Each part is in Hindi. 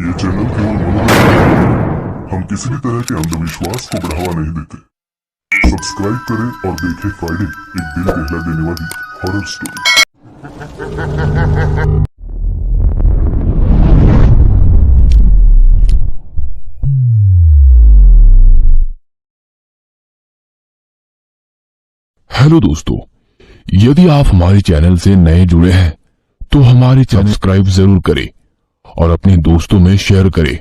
ये चैनल केवल मनोरंजन है। हम किसी भी तरह के अंधविश्वास को बढ़ावा नहीं देते। सब्सक्राइब करें और देखें फ्राइडे, एक दिल दहला देने वाली हॉरर स्टोरी। हेलो दोस्तों, यदि आप हमारे चैनल से नए जुड़े हैं तो हमारे चैनल सब्सक्राइब जरूर करें और अपने दोस्तों में शेयर करें।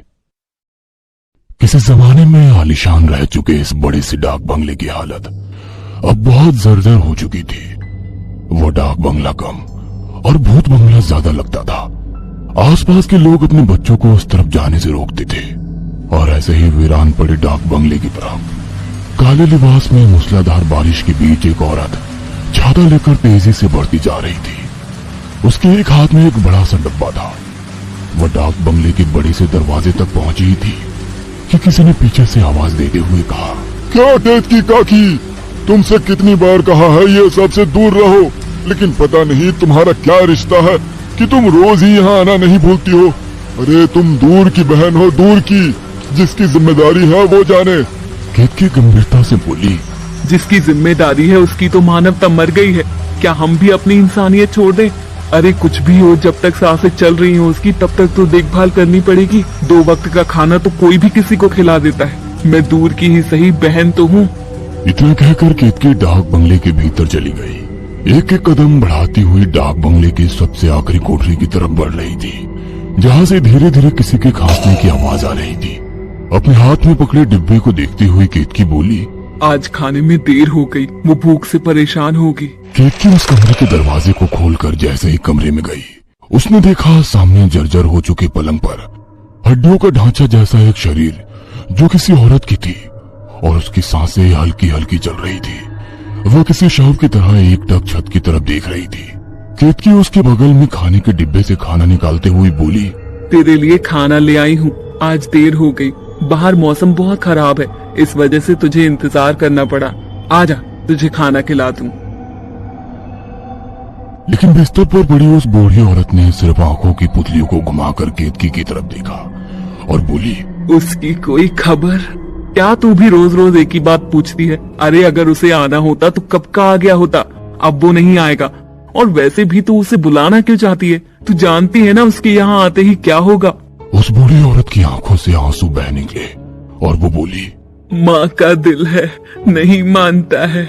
किसी जमाने में आलीशान रह चुके इस बड़े से डाक बंगले की हालत अब बहुत जर्जर हो चुकी थी। वो डाक बंगला कम और भूत बंगला ज्यादा लगता था। आसपास के लोग अपने बच्चों को उस तरफ जाने से रोकते थे और ऐसे ही वीरान पड़े डाक बंगले की तरफ काले लिबास में मूसलाधार बारिश के बीच एक औरत छाता लेकर तेजी से बढ़ती जा रही थी। उसके एक हाथ में एक बड़ा सा डब्बा था। वह डाक बंगले के बड़े से दरवाजे तक पहुंची ही थी कि किसी ने पीछे से आवाज देते हुए कहा, क्या केतकी काकी, तुमसे कितनी बार कहा है ये सबसे दूर रहो, लेकिन पता नहीं तुम्हारा क्या रिश्ता है कि तुम रोज ही यहाँ आना नहीं भूलती हो। अरे तुम दूर की बहन हो, दूर की, जिसकी जिम्मेदारी है वो जाने। केतकी गंभीरता से बोली, जिसकी जिम्मेदारी है उसकी तो मानवता मर गई है। क्या हम भी अपनी इंसानियत छोड़ दें? अरे कुछ भी हो, जब तक सांसें चल रही हो उसकी तब तक तो देखभाल करनी पड़ेगी। 2 वक्त का खाना तो कोई भी किसी को खिला देता है। मैं दूर की ही सही बहन तो हूँ। इतना कहकर केतकी डाक बंगले के भीतर चली गई। एक एक कदम बढ़ाती हुई डाक बंगले की सबसे आखिरी कोठरी की तरफ बढ़ रही थी, जहाँ से धीरे धीरे किसी के खांसने की आवाज आ रही थी। अपने हाथ में पकड़े डिब्बे को देखती हुई केतकी बोली, आज खाने में देर हो गई, वो भूख से परेशान होगी। केतकी उस कमरे के दरवाजे को खोलकर जैसे ही कमरे में गई, उसने देखा सामने जर्जर हो चुके पलंग पर हड्डियों का ढांचा जैसा एक शरीर जो किसी औरत की थी और उसकी सांसें हल्की हल्की चल रही थी। वह किसी शव की तरह एकटक छत की तरफ देख रही थी। केतकी उसके बगल में खाने के डिब्बे से खाना निकालते हुए बोली, तेरे लिए खाना ले आई हूँ, आज देर हो गई, बाहर मौसम बहुत खराब है, इस वजह से तुझे इंतजार करना पड़ा। आजा, तुझे खाना खिला दूं। लेकिन बिस्तर पर पड़ी उस बूढ़ी औरत ने सिर्फ आंखों की पुतलियों को घुमाकर केतकी की तरफ देखा और बोली, उसकी कोई खबर? क्या तू भी रोज रोज एक ही बात पूछती है? अरे अगर उसे आना होता तो कब का आ गया होता, अब वो नहीं आएगा। और वैसे भी तू उसे बुलाना क्यों चाहती है? तू जानती है ना उसके यहाँ आते ही क्या होगा। उस बूढ़ी औरत की आंखों से आंसू बह निकले और वो बोली, माँ का दिल है, नहीं मानता है।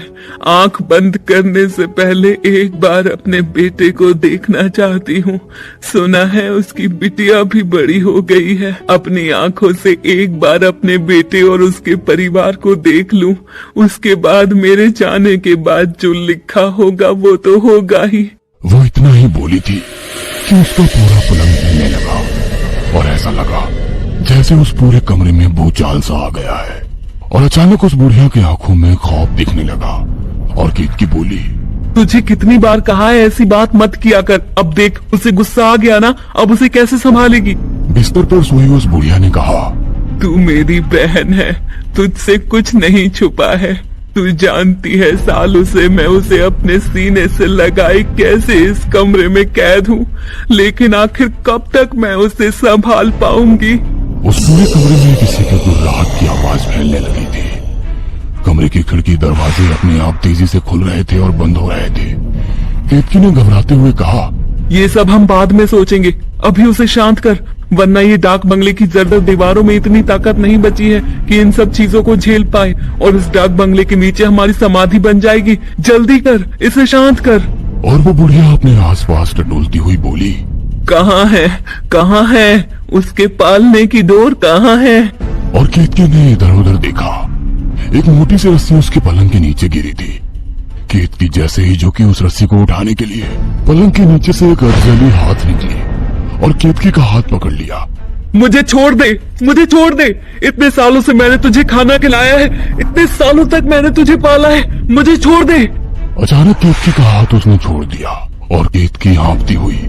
आंख बंद करने से पहले एक बार अपने बेटे को देखना चाहती हूँ। सुना है उसकी बिटिया भी बड़ी हो गई है। अपनी आंखों से एक बार अपने बेटे और उसके परिवार को देख लूं, उसके बाद मेरे जाने के बाद जो लिखा होगा वो तो होगा ही। वो इतना ही बोली थी कि उसका पूरा पलंग हिलने लगा और ऐसा लगा जैसे उस पूरे कमरे में भूचाल सा आ गया है। और अचानक उस बुढ़िया की आंखों में खौफ दिखने लगा और केतकी बोली, तुझे कितनी बार कहा है ऐसी बात मत किया कर। अब देख, उसे गुस्सा आ गया ना, अब उसे कैसे संभालेगी? बिस्तर पर सोई उस बुढ़िया ने कहा, तू मेरी बहन है, तुझसे कुछ नहीं छुपा है। तू जानती है सालों से मैं उसे अपने सीने से लगाई कैसे इस कमरे में कैद हूँ, लेकिन आखिर कब तक मैं उसे संभाल पाऊंगी? उस पूरे कमरे में किसी के गुर्राहट की आवाज फैलने लगी थी। कमरे की खिड़की दरवाजे अपने आप तेजी से खुल रहे थे और बंद हो रहे थे। केतकी ने घबराते हुए कहा, ये सब हम बाद में सोचेंगे, अभी उसे शांत कर, वरना ये डाक बंगले की जर्जर दीवारों में इतनी ताकत नहीं बची है कि इन सब चीजों को झेल पाए, और इस डाक बंगले के नीचे हमारी समाधि बन जाएगी। जल्दी कर, इसे शांत कर। और वो बुढ़िया अपने आसपास टटोलती हुई बोली, कहाँ है, कहाँ है उसके पालने की डोर, कहाँ है? और केतकी ने इधर उधर देखा। एक मोटी सी रस्सी उसके पलंग के नीचे गिरी थी। केतकी जैसे ही झुकी उस रस्सी को उठाने के लिए, पलंग के नीचे से एक अर्जली हाथ निकली और केतकी का हाथ पकड़ लिया। मुझे छोड़ दे, मुझे छोड़ दे। इतने सालों से मैंने तुझे खाना खिलाया है, इतने सालों तक मैंने तुझे पाला है, मुझे छोड़ दे। अचानक केतकी का हाथ उसने छोड़ दिया और केतकी हाँफती हुई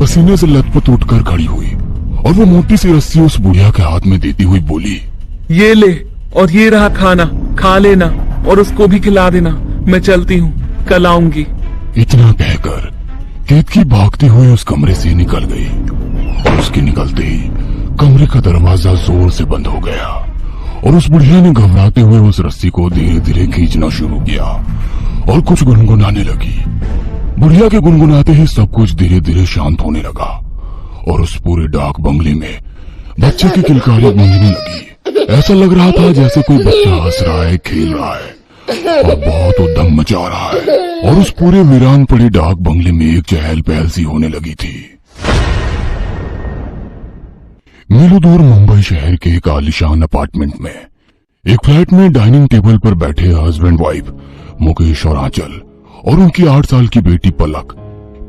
पसीने से लथपथ उठकर खड़ी हुई और वो मोटी सी रस्सी उस बुढ़िया के हाथ में देती हुई बोली, ये ले, और ये रहा खाना, खा लेना और उसको भी खिला देना। मैं चलती हूँ, कल आऊंगी। इतना कहकर केतकी भागती हुई उस कमरे से निकल गई और उसके निकलते ही कमरे का दरवाजा जोर से बंद हो गया और उस बुढ़िया ने घबराते हुए उस रस्सी को धीरे धीरे खींचना शुरू किया और कुछ गुनगुनाने लगी। बुढ़िया के गुनगुनाते ही सब कुछ धीरे धीरे शांत होने लगा और उस पूरे डाक बंगले में बच्चे की किलकारी गूंजने लगी। ऐसा लग रहा था जैसे कोई बच्चा हंस रहा है, खेल रहा है और बहुत उद्दम मचा रहा है। और उस पूरे वीरान पड़े डाक बंगले में एक चहल पहल सी होने लगी थी। मीलों दूर मुंबई शहर के एक आलीशान अपार्टमेंट में एक फ्लैट में डाइनिंग टेबल पर बैठे हस्बैंड वाइफ मुकेश और आंचल और उनकी 8 साल की बेटी पलक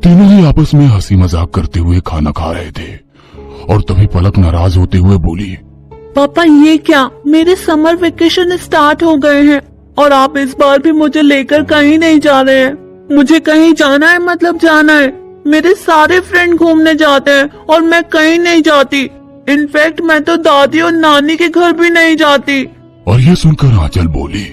तीनों ही आपस में हंसी मजाक करते हुए खाना खा रहे थे। और तभी पलक नाराज होते हुए बोली, पापा ये क्या, मेरे समर वेकेशन स्टार्ट हो गए हैं और आप इस बार भी मुझे लेकर कहीं नहीं जा रहे हैं। मुझे कहीं जाना है मतलब जाना है। मेरे सारे फ्रेंड घूमने जाते हैं और मैं कहीं नहीं जाती। इनफैक्ट मैं तो दादी और नानी के घर भी नहीं जाती। और ये सुनकर आंचल बोली,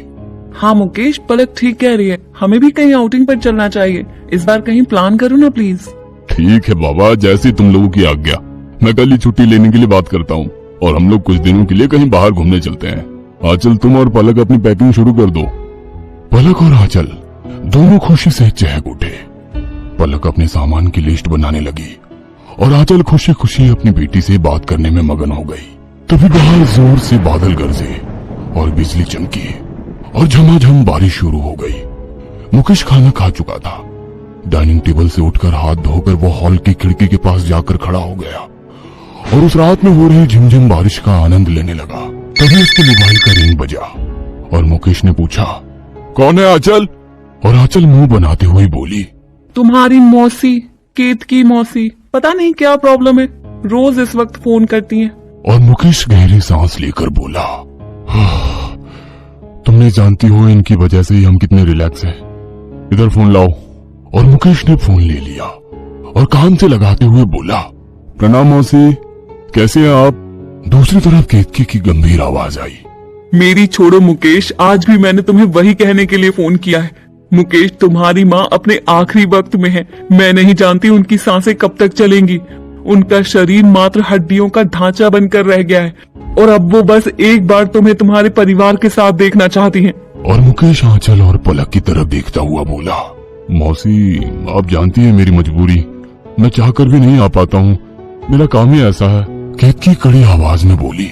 हाँ मुकेश, पलक ठीक कह रही है, हमें भी कहीं आउटिंग पर चलना चाहिए। इस बार कहीं प्लान करो ना प्लीज। ठीक है बाबा, जैसी तुम लोगों की आज्ञा। मैं कल ही छुट्टी लेने के लिए बात करता हूँ और हम लोग कुछ दिनों के लिए कहीं बाहर घूमने चलते हैं। आंचल, तुम और पलक अपनी पैकिंग शुरू कर दो। पलक और आंचल दोनों खुशी से चहक उठे। पलक अपने सामान की लिस्ट बनाने लगी और आंचल खुशी खुशी अपनी बेटी से बात करने में मगन हो गई। तभी बाहर जोर से बादल गरजे और बिजली चमकी और झमाझम बारिश शुरू हो गई। मुकेश खाना खा चुका था। डाइनिंग टेबल से उठकर हाथ धोकर वो हॉल की खिड़की के पास जाकर खड़ा हो गया और उस रात में हो रही झिमझिम बारिश का आनंद लेने लगा। तभी उसके मोबाइल का रिंग बजा और मुकेश ने पूछा, कौन है आंचल? और आंचल मुंह बनाते हुए बोली, तुम्हारी मौसी, केत की मौसी। पता नहीं क्या प्रॉब्लम है, रोज इस वक्त फोन करती हैं। और मुकेश गहरी सांस लेकर बोला, तुमने जानती हो इनकी वजह से ही हम कितने रिलैक्स हैं। इधर फोन लाओ। और मुकेश ने फोन ले लिया और कान से लगाते हुए बोला, प्रणाम मौसी, कैसे हैं आप? दूसरी तरफ केतकी की गंभीर आवाज आई, मेरी छोड़ो मुकेश, आज भी मैंने तुम्हें वही कहने के लिए फोन किया है। मुकेश, तुम्हारी माँ अपने आखिरी वक्त में है। मैं नहीं जानती उनकी सांसें कब तक चलेंगी। उनका शरीर मात्र हड्डियों का ढांचा बनकर रह गया है और अब वो बस एक बार तुम्हें तुम्हारे परिवार के साथ देखना चाहती हैं। और मुकेश आंचल और पलक की तरफ देखता हुआ बोला, मौसी, आप जानती है मेरी मजबूरी। मैं चाहकर भी नहीं आ पाता हूँ, मेरा काम ही ऐसा है। केतकी कड़ी आवाज में बोली,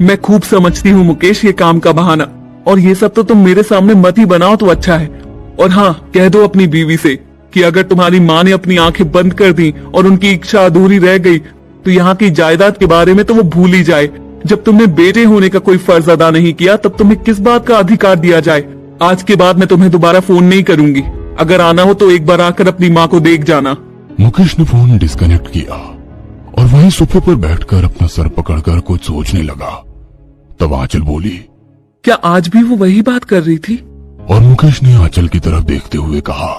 मैं खूब समझती हूँ मुकेश, ये काम का बहाना और ये सब तो तुम मेरे सामने मत ही बनाओ तो अच्छा है। और हाँ, कह दो अपनी बीवी से कि अगर तुम्हारी माँ ने अपनी आंखें बंद कर दी और उनकी इच्छा अधूरी रह गई तो यहाँ की जायदाद के बारे में तो वो भूल ही जाए। जब तुमने बेटे होने का कोई फर्ज अदा नहीं किया तब तुम्हें किस बात का अधिकार दिया जाए। आज के बाद मैं तुम्हें दोबारा फोन नहीं करूंगी। अगर आना हो तो एक बार आकर अपनी माँ को देख जाना। मुकेश ने फोन डिस्कनेक्ट किया और वहीं सोफे पर बैठकर अपना सर पकड़कर कुछ सोचने लगा। तब आंचल बोली, क्या आज भी वो वही बात कर रही थी? और मुकेश ने आंचल की तरफ देखते हुए कहा,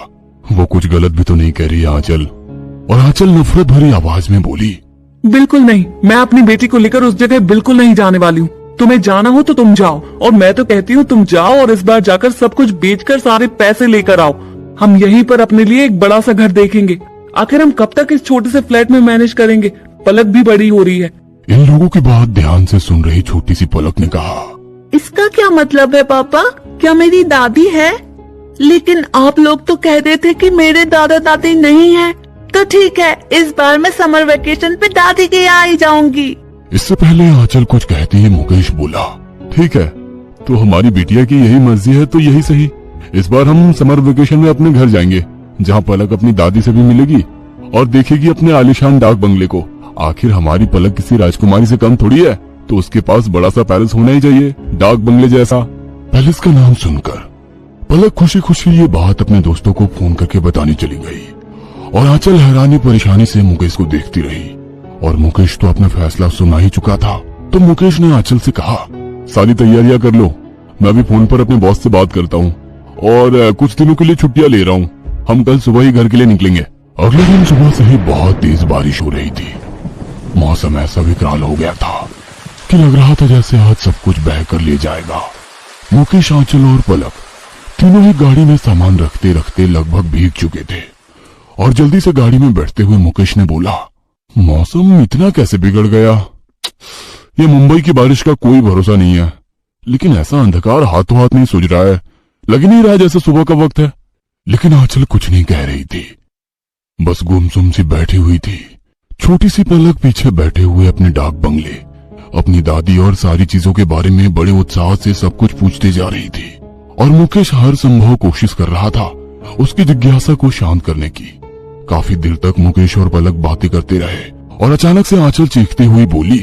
वो कुछ गलत भी तो नहीं कह रही आंचल। और आंचल नफरत भरी आवाज में बोली, बिल्कुल नहीं, मैं अपनी बेटी को लेकर उस जगह बिल्कुल नहीं जाने वाली हूँ। तुम्हें जाना हो तो तुम जाओ और मैं तो कहती हूँ तुम जाओ और इस बार जाकर सब कुछ बेचकर सारे पैसे लेकर आओ। हम यहीं पर अपने लिए एक बड़ा सा घर देखेंगे। आखिर हम कब तक इस छोटे से फ्लैट में मैनेज करेंगे? पलक भी बड़ी हो रही है। इन लोगों की बात ध्यान से सुन रही छोटी सी पलक ने कहा, इसका क्या मतलब है पापा? क्या मेरी दादी है? लेकिन आप लोग तो कह रहे थे कि मेरे दादा दादी नहीं है। तो ठीक है, इस बार मैं समर वेकेशन पे दादी के यहाँ ही जाऊंगी। इससे पहले आंचल कुछ कहती ही मुकेश बोला, ठीक है, तो हमारी बिटिया की यही मर्जी है तो यही सही। इस बार हम समर वेकेशन में अपने घर जाएंगे जहाँ पलक अपनी दादी से भी मिलेगी और देखेगी अपने आलीशान डाक बंगले को। आखिर हमारी पलक किसी राजकुमारी से कम थोड़ी है, तो उसके पास बड़ा सा पैलेस होना ही चाहिए, डाक बंगले जैसा। पैलेस का नाम सुनकर पलक खुशी खुशी ये बात अपने दोस्तों को फोन करके बताने चली गई और आंचल हैरानी परेशानी से मुकेश को देखती रही। और मुकेश तो अपना फैसला सुना ही चुका था। तो मुकेश ने आंचल से कहा, सारी तैयारियां कर लो, मैं अभी फोन पर अपने बॉस से बात करता हूँ और कुछ दिनों के लिए छुट्टियां ले रहा हूँ। हम कल सुबह ही घर के लिए निकलेंगे। अगले दिन सुबह से ही बहुत तेज बारिश हो रही थी। मौसम ऐसा विकराल हो गया था कि लग रहा था जैसे आज सब कुछ बह कर ले जाएगा। मुकेश, आंचल और पलक तीनों ही गाड़ी में सामान रखते रखते लगभग भीग चुके थे और जल्दी से गाड़ी में बैठते हुए मुकेश ने बोला, मौसम इतना कैसे बिगड़ गया? ये मुंबई की बारिश का कोई भरोसा नहीं है, लेकिन ऐसा अंधकार हाथों हाथ नहीं सूझ रहा है। लग नहीं रहा जैसे सुबह का वक्त है। लेकिन आंचल कुछ नहीं कह रही थी, बस गुमसुम सी बैठी हुई थी। छोटी सी पलक पीछे बैठे हुए अपने डाक बंगले अपनी दादी और सारी चीजों के बारे में बड़े उत्साह से सब कुछ पूछते जा रही थी। और मुकेश हर संभव कोशिश कर रहा था उसकी जिज्ञासा को शांत करने की। काफी देर तक मुकेश और पलक बातें करते रहे और अचानक से आंचल चीखती हुई बोली,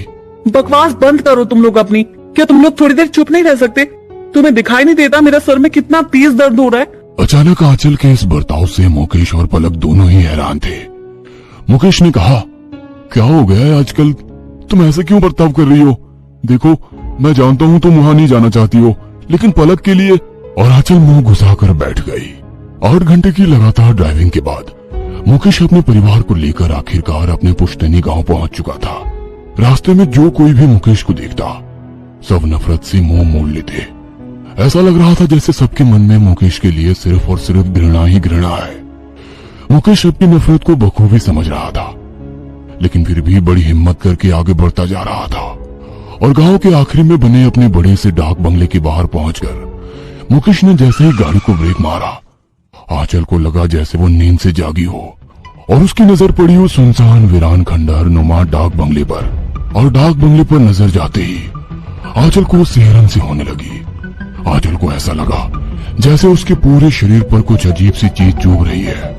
बकवास बंद करो तुम लोग अपनी। क्या तुम लोग थोड़ी देर चुप नहीं रह सकते? तुम्हें दिखाई नहीं देता मेरा सर में कितना तेज दर्द हो रहा है? अचानक आंचल के इस बर्ताव से मुकेश और पलक दोनों ही हैरान थे। मुकेश ने कहा, क्या हो गया है आजकल? तुम ऐसे क्यों बर्ताव कर रही हो? देखो, मैं जानता हूँ तुम वहां नहीं जाना चाहती हो, लेकिन पलक के लिए। और आंचल मुंह घुसाकर बैठ गई। 8 घंटे की लगातार ड्राइविंग के बाद मुकेश अपने परिवार को लेकर आखिरकार अपने पुश्तैनी गांव पहुंच चुका था। रास्ते में जो कोई भी मुकेश को देखता सब नफरत से मुंह मोड़ लेते। ऐसा लग रहा था जैसे सबके मन में मुकेश के लिए सिर्फ और सिर्फ घृणा ही घृणा है। मुकेश अपनी नफरत को बखूबी समझ रहा था, लेकिन फिर भी बड़ी हिम्मत करके आगे बढ़ता जा रहा था। और गांव के आखिरी में बने अपने बड़े से डाक बंगले के बाहर पहुंचकर मुकेश ने जैसे ही गाड़ी को ब्रेक मारा, आंचल को लगा जैसे वो नींद से जागी हो और उसकी नजर पड़ी उस सुनसान वीरान खंडहर नुमा डाक बंगले पर। और डाक बंगले पर नजर जाते ही आंचल को सिहरन सी होने लगी। आंचल को ऐसा लगा जैसे उसके पूरे शरीर पर कुछ अजीब सी चीज चुभ रही है।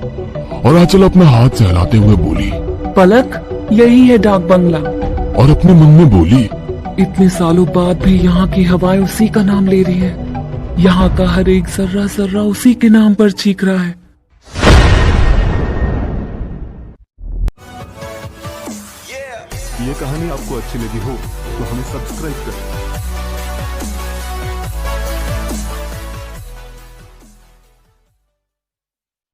और आंचल अपना हाथ सहलाते हुए बोली, पलक, यही है डाक बंगला। और अपने मन में बोली, इतने सालों बाद भी यहाँ की हवाएं उसी का नाम ले रही है। यहाँ का हर एक जर्रा जर्रा उसी के नाम पर चीख रहा है। ये कहानी आपको अच्छी लगी हो तो हमें सब्सक्राइब करें